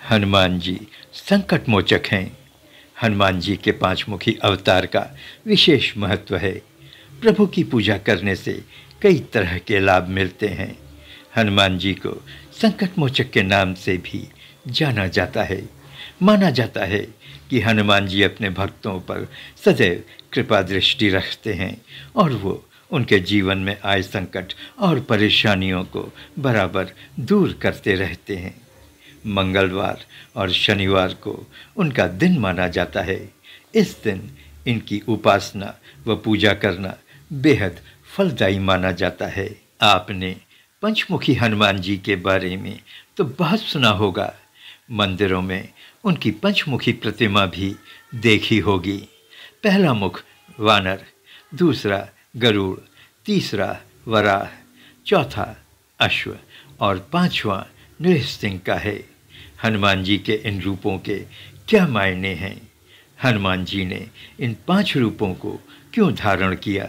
हनुमान जी संकट मोचक हैं। हनुमान जी के पांचमुखी अवतार का विशेष महत्व है। प्रभु की पूजा करने से कई तरह के लाभ मिलते हैं। हनुमान जी को संकट मोचक के नाम से भी जाना जाता है। माना जाता है कि हनुमान जी अपने भक्तों पर सदैव कृपा दृष्टि रखते हैं और वो उनके जीवन में आए संकट और परेशानियों को बराबर दूर करते रहते हैं। मंगलवार और शनिवार को उनका दिन माना जाता है। इस दिन इनकी उपासना व पूजा करना बेहद फलदायी माना जाता है। आपने पंचमुखी हनुमान जी के बारे में तो बहुत सुना होगा। मंदिरों में उनकी पंचमुखी प्रतिमा भी देखी होगी। पहला मुख वानर, दूसरा गरुड़, तीसरा वराह, चौथा अश्व और पांचवा नृसिंह का है। हनुमान जी के इन रूपों के क्या मायने हैं? हनुमान जी ने इन 5 रूपों को क्यों धारण किया?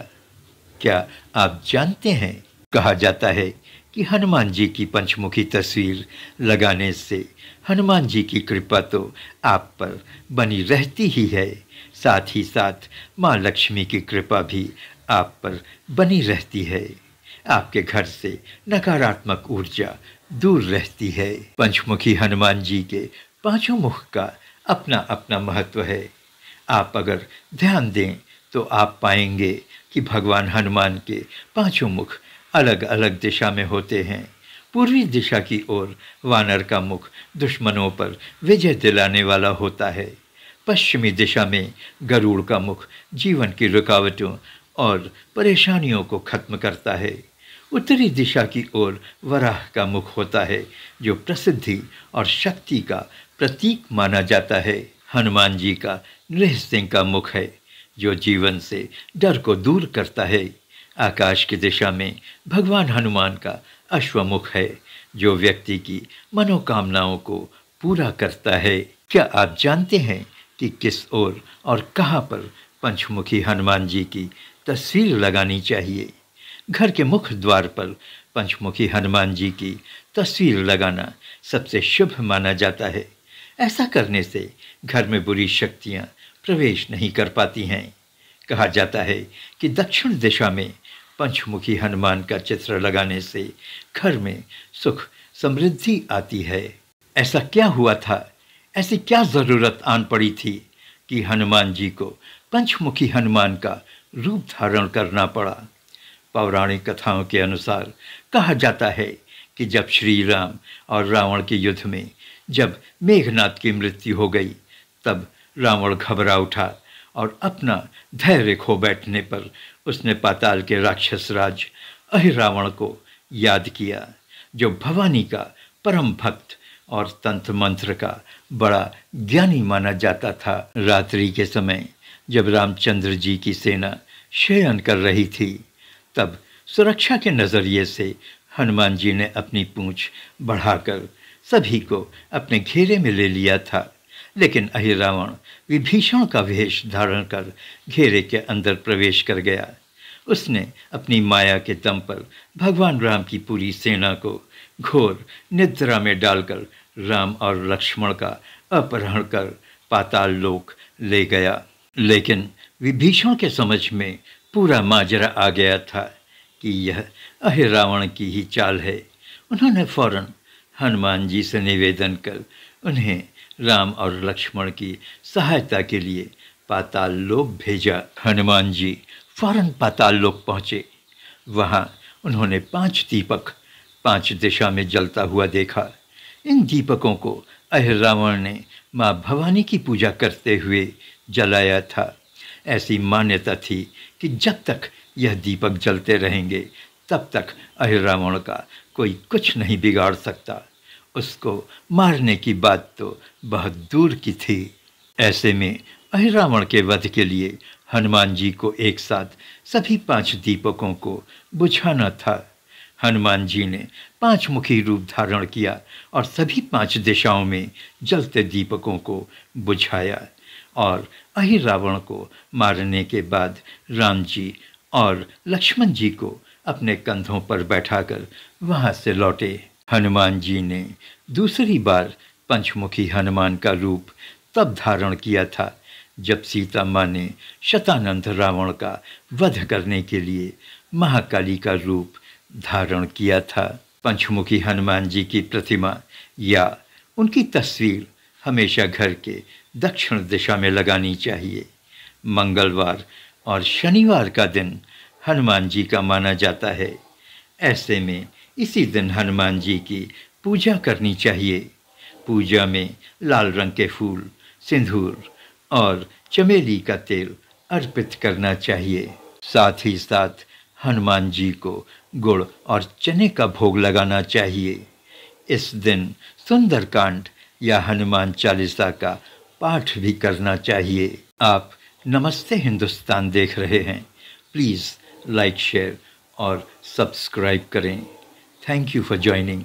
क्या आप जानते हैं? कहा जाता है कि हनुमान जी की पंचमुखी तस्वीर लगाने से हनुमान जी की कृपा तो आप पर बनी रहती ही है, साथ ही साथ माँ लक्ष्मी की कृपा भी आप पर बनी रहती है। आपके घर से नकारात्मक ऊर्जा दूर रहती है। पंचमुखी हनुमान जी के 5 मुख का अपना अपना महत्व है। आप अगर ध्यान दें तो आप पाएंगे कि भगवान हनुमान के 5 मुख अलग अलग दिशा में होते हैं। पूर्वी दिशा की ओर वानर का मुख दुश्मनों पर विजय दिलाने वाला होता है। पश्चिमी दिशा में गरुड़ का मुख जीवन की रुकावटों और परेशानियों को खत्म करता है। उत्तरी दिशा की ओर वराह का मुख होता है, जो प्रसिद्धि और शक्ति का प्रतीक माना जाता है। हनुमान जी का नृसिंह का मुख है, जो जीवन से डर को दूर करता है। आकाश की दिशा में भगवान हनुमान का अश्वमुख है, जो व्यक्ति की मनोकामनाओं को पूरा करता है। क्या आप जानते हैं कि किस ओर और कहाँ पर पंचमुखी हनुमान जी की तस्वीर लगानी चाहिए? घर के मुख्य द्वार पर पंचमुखी हनुमान जी की तस्वीर लगाना सबसे शुभ माना जाता है। ऐसा करने से घर में बुरी शक्तियां प्रवेश नहीं कर पाती हैं। कहा जाता है कि दक्षिण दिशा में पंचमुखी हनुमान का चित्र लगाने से घर में सुख समृद्धि आती है। ऐसा क्या हुआ था? ऐसी क्या ज़रूरत आन पड़ी थी कि हनुमान जी को पंचमुखी हनुमान का रूप धारण करना पड़ा? पौराणिक कथाओं के अनुसार कहा जाता है कि जब श्री राम और रावण के युद्ध में जब मेघनाद की मृत्यु हो गई, तब रावण घबरा उठा और अपना धैर्य खो बैठने पर उसने पाताल के राक्षस राज अहिरावण को याद किया, जो भवानी का परम भक्त और तंत्र मंत्र का बड़ा ज्ञानी माना जाता था। रात्रि के समय जब रामचंद्र जी की सेना शयन कर रही थी, तब सुरक्षा के नज़रिए से हनुमान जी ने अपनी पूंछ बढ़ाकर सभी को अपने घेरे में ले लिया था। लेकिन अहिरावण विभीषण का वेश धारण कर घेरे के अंदर प्रवेश कर गया। उसने अपनी माया के दम पर भगवान राम की पूरी सेना को घोर निद्रा में डालकर राम और लक्ष्मण का अपहरण कर पाताल लोक ले गया। लेकिन विभीषण के समझ में पूरा माजरा आ गया था कि यह अहिरावण की ही चाल है। उन्होंने फौरन हनुमान जी से निवेदन कर उन्हें राम और लक्ष्मण की सहायता के लिए पाताल लोक भेजा। हनुमान जी फौरन पाताल लोक पहुँचे। वहाँ उन्होंने 5 दीपक 5 दिशा में जलता हुआ देखा। इन दीपकों को अहिरावण ने माँ भवानी की पूजा करते हुए जलाया था। ऐसी मान्यता थी कि जब तक यह दीपक जलते रहेंगे, तब तक अहिरावण का कोई कुछ नहीं बिगाड़ सकता। उसको मारने की बात तो बहुत दूर की थी। ऐसे में अहिरावण के वध के लिए हनुमान जी को एक साथ सभी 5 दीपकों को बुझाना था। हनुमान जी ने 5 मुखी रूप धारण किया और सभी 5 दिशाओं में जलते दीपकों को बुझाया और अहिरावण को मारने के बाद राम जी और लक्ष्मण जी को अपने कंधों पर बैठाकर वहां से लौटे। हनुमान जी ने दूसरी बार पंचमुखी हनुमान का रूप तब धारण किया था जब सीता माँ ने शतानंद रावण का वध करने के लिए महाकाली का रूप धारण किया था। पंचमुखी हनुमान जी की प्रतिमा या उनकी तस्वीर हमेशा घर के दक्षिण दिशा में लगानी चाहिए। मंगलवार और शनिवार का दिन हनुमान जी का माना जाता है। ऐसे में इसी दिन हनुमान जी की पूजा करनी चाहिए। पूजा में लाल रंग के फूल, सिंदूर और चमेली का तेल अर्पित करना चाहिए। साथ ही साथ हनुमान जी को गुड़ और चने का भोग लगाना चाहिए। इस दिन सुंदरकांड या हनुमान चालीसा का पाठ भी करना चाहिए। आप नमस्ते हिंदुस्तान देख रहे हैं। प्लीज़ लाइक, शेयर और सब्सक्राइब करें। Thank you for joining.